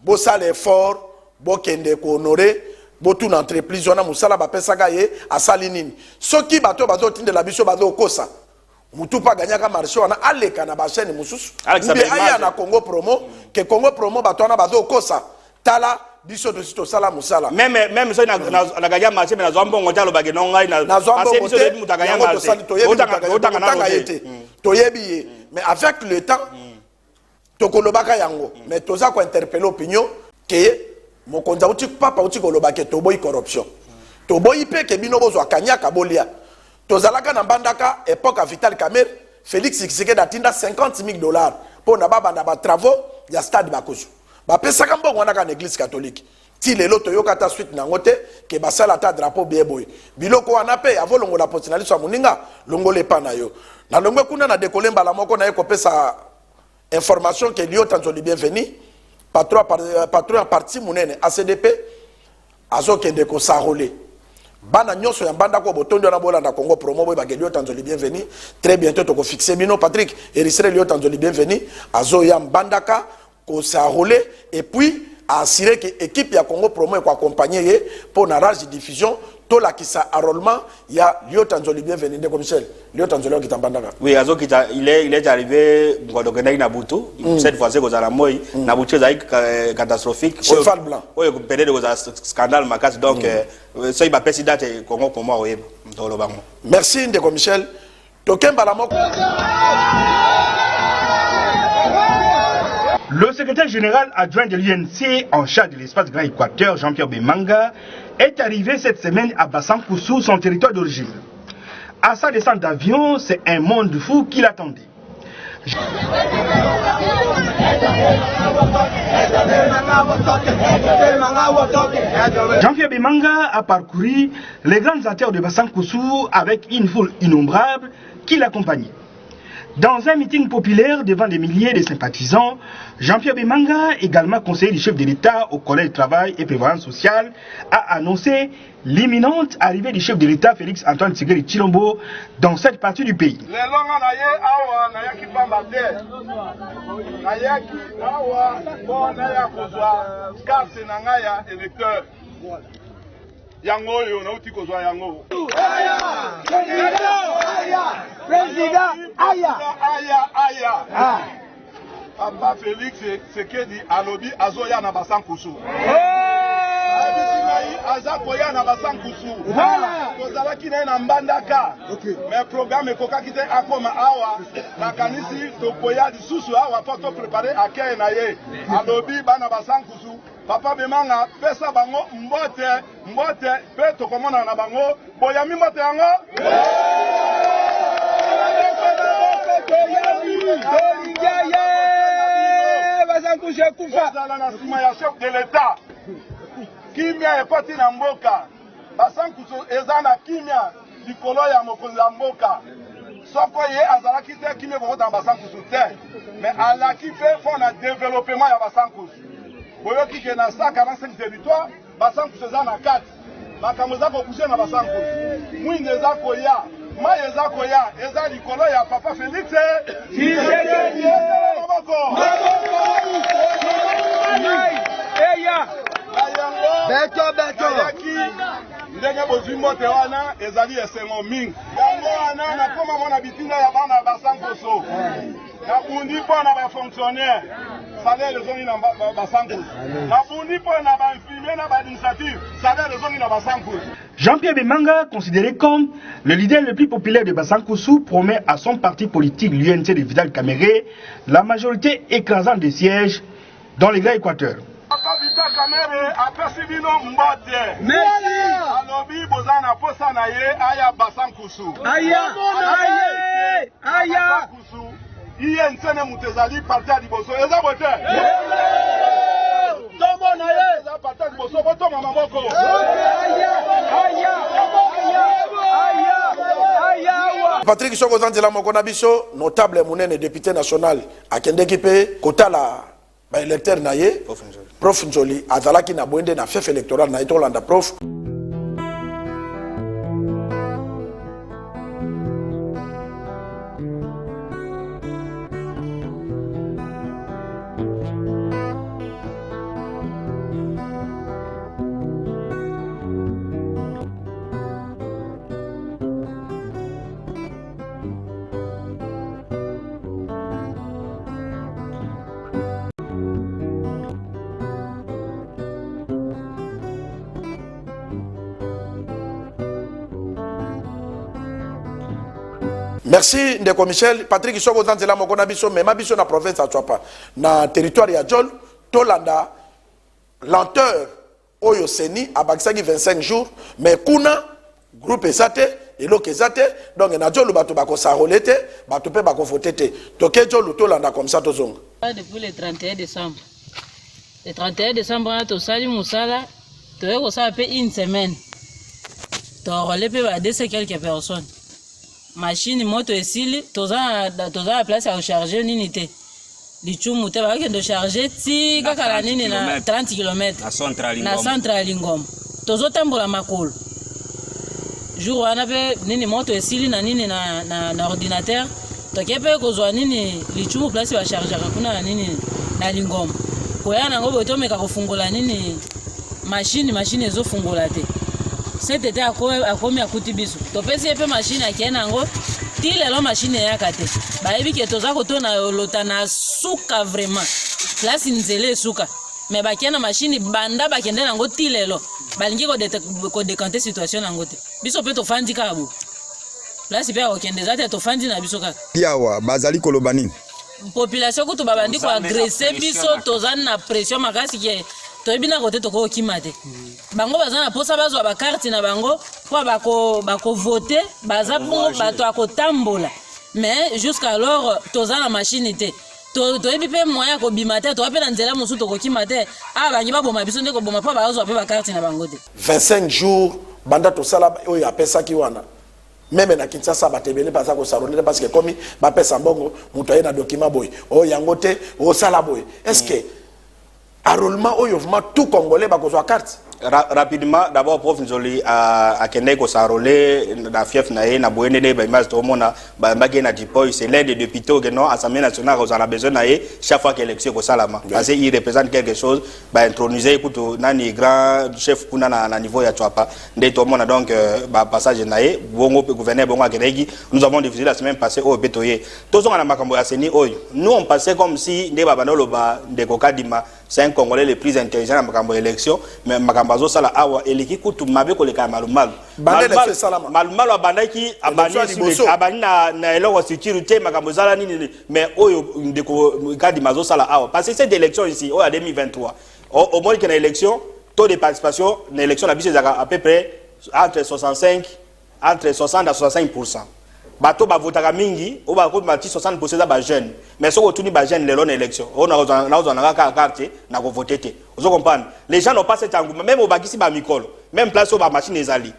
bo sale effort bo kende ko honorer bo tout entreprise wana musala ba pesaka ye asali nini soki bato bazo tindela biso bazo kosa mutu pa ganyaka marché wana aleka na ba chaîne mususu ubi aya na Congo Promo que Congo Promo bato wana bazo kosa tala biso to sala musala même so na ganya marché mais na zombo ngotalo bage nongai na parce biso de mutaganya marché otanga yete toyebi mais avec le temps tokolobaka yango mais toza ko interpeller opinion que mokonza uti papa uti kolobaka toboyi corruption toboyi pe ke bino bozwa kanyaka bolia tozalaka na Mbandaka époque à Vital Kamerhe Félix Tshisekedi atinda $50,000 pour na baba na ba travaux ya stade bakosu ba pesaka mbongo wana ka église catholique ti lelo toyoka ta suite na ngote ke basala ta drapeau bieboy biloko wana pe avolongo la potinaliso ya muninga longole pa na yo na longwe kuna na décoller mbala moko na ekopesa information que Lio Tanzoli bienvenu patron parti munene ACDP azokende ko sarole bana nyonso ya Mbandaka botondo na bolanda Congo Promo boy Lio Tanzoli bienvenu très bientôt to ko fixer bino Patrick Erisre Lio Tanzoli bienvenu azo ya Mbandaka ko sarole et puis assurer que équipe ya Congo Promo ko accompagner pour na rage diffusion to la kisa enrôlement ya Lio Tanzoli bienvenu de commissaire Lio Tanzoli qui Mbandaka. Oui, azo qui il est arrivé ngodokenai na butu cette fois-ci ko zala moi na butu za catastrophique cheval blanc. Oui, peut-être ko za scandale makasi donc so il va président Congo Promo oyeba ndolo bango. Merci de commissaire Tokemba la moko. Le secrétaire général adjoint de l'UNC en charge de l'espace Grand Équateur, Jean-Pierre Bemanga, est arrivé cette semaine à Basankusu, son territoire d'origine. À sa descente d'avion, c'est un monde fou qui l'attendait. Jean-Pierre Bemanga a parcouru les grandes artères de Basankusu avec une foule innombrable qui l'accompagnait. Dans un meeting populaire devant des milliers de sympathisants, Jean-Pierre Bemanga, également conseiller du chef de l'État au Collège du Travail et Prévoyance sociale, a annoncé l'imminente arrivée du chef de l'État Félix Antoine Tshisekedi Tshilombo dans cette partie du pays. Yango yo na uti kozwa yango président aya Papa Félix Tshisekedi alobi azoya na Basankusu aza koya na Basankusu kozalaki na Mbandaka mais programme ekokaki te akoma awa na kanisi tokoya lisusu awa po to préparer akeye na ye alobi bana Basankusu Papa Bemanga pesa bango mbote pe tokomona na bango boyami mbote yango na nsima ya chef de l'État kimia ekoti na mboka Basankusu eza na kimia likolo ya mokonzi ya mboka soko ye azalaki te kimia kokota na basankusu te mais alaki mpe mpo na développement ya basankusu boyoki ke na 145 territoire basankusu eza na 4 makambo eza kobouge na basankusu mwinde eza koya mai eza koya eza likolo ya papa Félix Tshisekedi ndenge bozwi mbote wana ezali esengo mingi yango wana nakoma mona bitinda ya bana basankoso nabundi mpo na bafonctionnaire salaire ezongi na basankoso nabundi mpo na bainfirmier na baadministrative salaire ezongi na basankoso. Jean-Pierre Bemanga, considéré comme le leader le plus populaire de Basankusu, promet à son parti politique, l'UNC de Vidal Kamere, la majorité écrasante des sièges dans les Grands Équateurs. Patrick Soko Zanzela Mokona biso notable munene député national akendeki pe kotala ba électeur na ye Prof Njoli azalaki na boende na fief électoral na etolanda prof. Merci Ndeko Michel. Patrick Soko Zanzela Mokona biso mema biso na province à Tswapa na territoire ya Jol tolanda lenteur oyo seni abakisaki 25 jours mais kuna groupe esate eloko ezate donc na Jol bato bako sarolete bato pe bako fotete toke Jol tolanda comme ça tozonga depuis le 31 décembre. Le 31 décembre to sali musala to yeko sa pe une semaine. To relé pe ba 200 quelques personnes. Machine moto esili toza la place à recharger nini te lichumu te ba kendo charger ti kaka la nini na 30 km na centrale Ngoma tozo tambola makolo jour wana pe nini moto esili na nini na ordinateur to kepe kozwa nini lichumu place ba charger kuna nini na Lingoma koyana ngo boto meka kufungula nini machine ezo fungula te c'était akomi akuti biso to pesi epe machine akena ngo tilelo machine yakate bayebi ke toza kotona lota na suka vraiment place nzele suka mais bakena machine banda bakende nango tilelo balingi ko décanter situation nango te biso pe to fandi kabu place pe okende zate to fandi na biso kaka yawa bazali kolobani population ko to babandi ko agresser biso toza na pression makasi ke toyebina kote toko kimate bango bazana posa bazwa ba carte na bango po bako voter baza bongo bato akotambola mais jusqu'alors toza na machine te toyebi pe moya ko bimate to apela nzela musu toko kimate bangi baboma biso ndeko boma po bazwa pe ba carte na bango te 25 jours banda to sala oyo apesa ki wana même na Kinshasa batebele baza ko sarolete parce que comme ba pesa mbongo muto ayena document boy o yangote o sala boy est-ce que enrôlement oyo vraiment tout congolais bakozwa carte rapidement d'abord prof Nzoli a kende ko sarolé na fief na ye na boenede ba image to mona ba mbake na dipoy c'est l'aide des députés que non assemblée nationale on a besoin na ye chaque fois que élection ko salama parce qu'il représente quelque chose ba introniser kuto nani grand chef kuna na niveau ya Tswapa nde to mona donc ba passage na ye bongo gouverneur bongo akeregi nous avons diffusé la semaine passée au betoye tozonga na makambo ya seni oyo nous on passait comme si nde ba banolo ba ndeko kadima c'est un Congolais le plus intelligent dans makambo élection mais makambazo sala awa eliki kutu mabe ko leka malumalu malumalu abandaki abani na eloko sécurité makambo zala nini mais oyo ndeko kadi mazo sala awa parce que cette élection ici au 2023 au moins que na élection taux de participation na élection la biso à peu près entre 60 à 65%. Bato ba votaka mingi o ba ko mati 60% ba jeune mais soko tuni ba jeune lelo na élection on a carte na ko voter te vous comprenez les gens n'ont pas cet engouement même au bakisi ba mikolo même place au ba machine ezali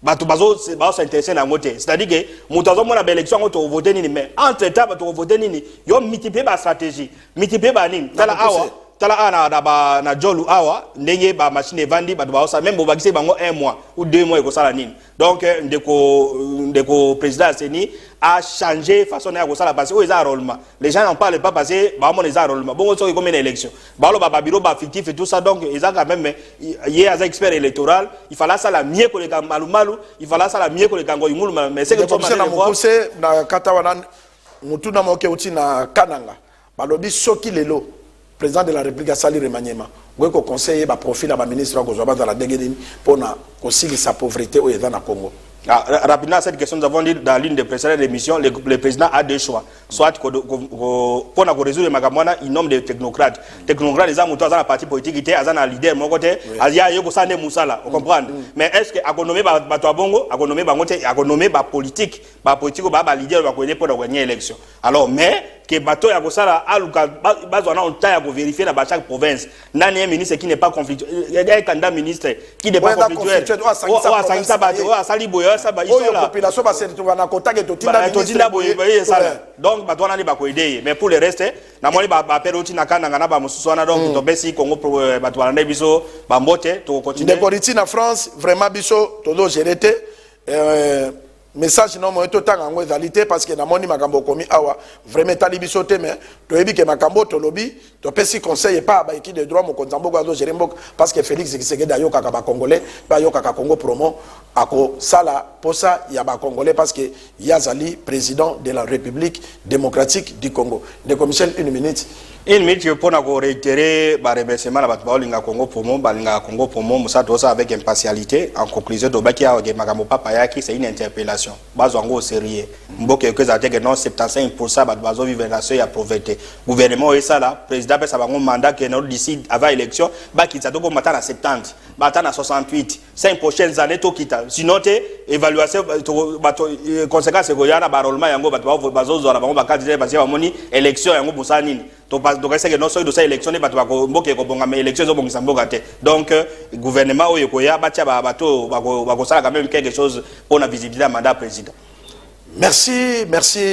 bato bazo s'intéresser na ngote, c'est-à-dire que mutazo mona ba élection ngoto voter nini, mais entre temps bato voter nini yo multiplier ba stratégie, multiplier ba nini tala awa na jolu awa ndenge ba machine evandi bato ba ça même bobakise bango 1 mois ou 2 mois ko sala nini. Donc ndeko président Seni a changé façon ya ko sala parce que ils enrôlement, les gens n'en parlent pas parce que ba mon les enrôlement bongo so comme une élection balo ba bureau ba fictif et tout ça. Donc ils ont quand même hier as expert électoral, il fallait ça la mieux que les malu, il fallait ça la mieux que les gango imulu, mais c'est que comme ça na mokose na katawana mutuna moke uti na kananga balobi soki lelo président de la République a sali remaniement goye ko conseiller ba profil à ba ministre ko zoba dans la dengedini pona ko sili sa pauvreté au dans na Congo. Rapidement, cette question, nous avons dit dans l'une des précédentes émissions, le président a deux choix. Soit pour résoudre le il nomme des technocrates. Technocrates, ils ont un parti politique, ils ont un leader, mon côté, ils ont Moussala, vous comprenez? Mais est-ce que agonomé Batouabongo, agonomé Bangote, agonomé politique, politique, leader, va connaître pour gagner l'élection. Alors, mais que bateau ya kosala aluka bazwana on taille à vérifier dans chaque province nani un ministre qui n'est pas conflictuel, il y a un candidat ministre qui n'est pas conflictuel population va se retrouver dans contact et donc bato nani ba ko aider. Mais pour le reste na moni ba peroti na kananga na ba mususwana donc to besi Congo bato balanda biso ba mbote to continuer de politique en France vraiment biso to do gérer message non moi tout temps en réalité parce que na moni makambo komi awa vraiment tali biso te mais to ebi ke makambo to lobby to pesi conseil pas ba équipe de droit mo konzambo go gérer mbok parce que Félix Tshisekedi ayoka ka ba congolais ba yoka ka Congo promo ako sala posa ya ba congolais parce que yazali président de la République démocratique du Congo. De commission une minute pour réitérer le remerciement à Balinga Congo Promo, Balinga Congo Promo, Moussa Dosa avec impartialité. En conclusion, c'est une interpellation. Bazongo sérieux. Mboke que ça que non 75% bazo vivre la seuil à pauvreté. Gouvernement et ça là, président peut savoir un mandat que nous d'ici avant élection, ba qui ça doit matin à 70, matin à 68. 5 prochaines années to kita. Sinon évaluation conséquences que y a na barolma yango bazo zo na bango bakadire parce que moni élection yango busanini. Donc c'est que non seulement de élection ne bato mboke ko bonga mais élection zo bongisa mboka te. Donc gouvernement oyo ko ya batia bato bako sala quand même quelque chose pour la visibilité à mandat président. Merci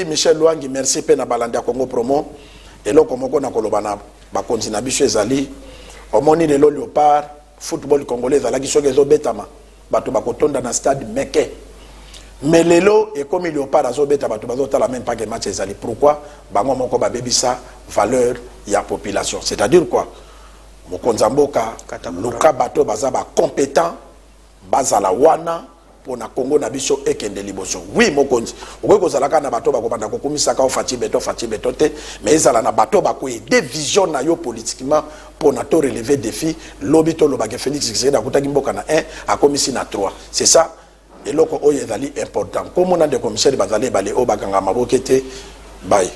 Michel Luangi, merci Pena Balanda Congo Promo. Et là comme on a kolobana ba continue biso ezali omoni le Léopard football congolais ezalaki soki ezobetama bato bakotonda na stade Meke. Mais lelo et comme Léopard azobeta bato bazotala même pas que match ezali. Pourquoi bango moko ba bebisa valeur ya population. C'est-à-dire quoi? Mokonza mboka luka bato baza ba compétent bazala wana pour na Congo na biso ekende liboso. Oui mokonzi okoko zalaka na bato bakobanda kokumisa ka ofati beto te mais ezala na bato bako aider vision na yo politiquement pour na to relever défi lobi to lobake Félix Tshisekedi akutaki mboka na 1 akomisi na 3. C'est ça et loko oyo ezali important. Comme on a des commissaires bazali bale o bakanga mabokete bye.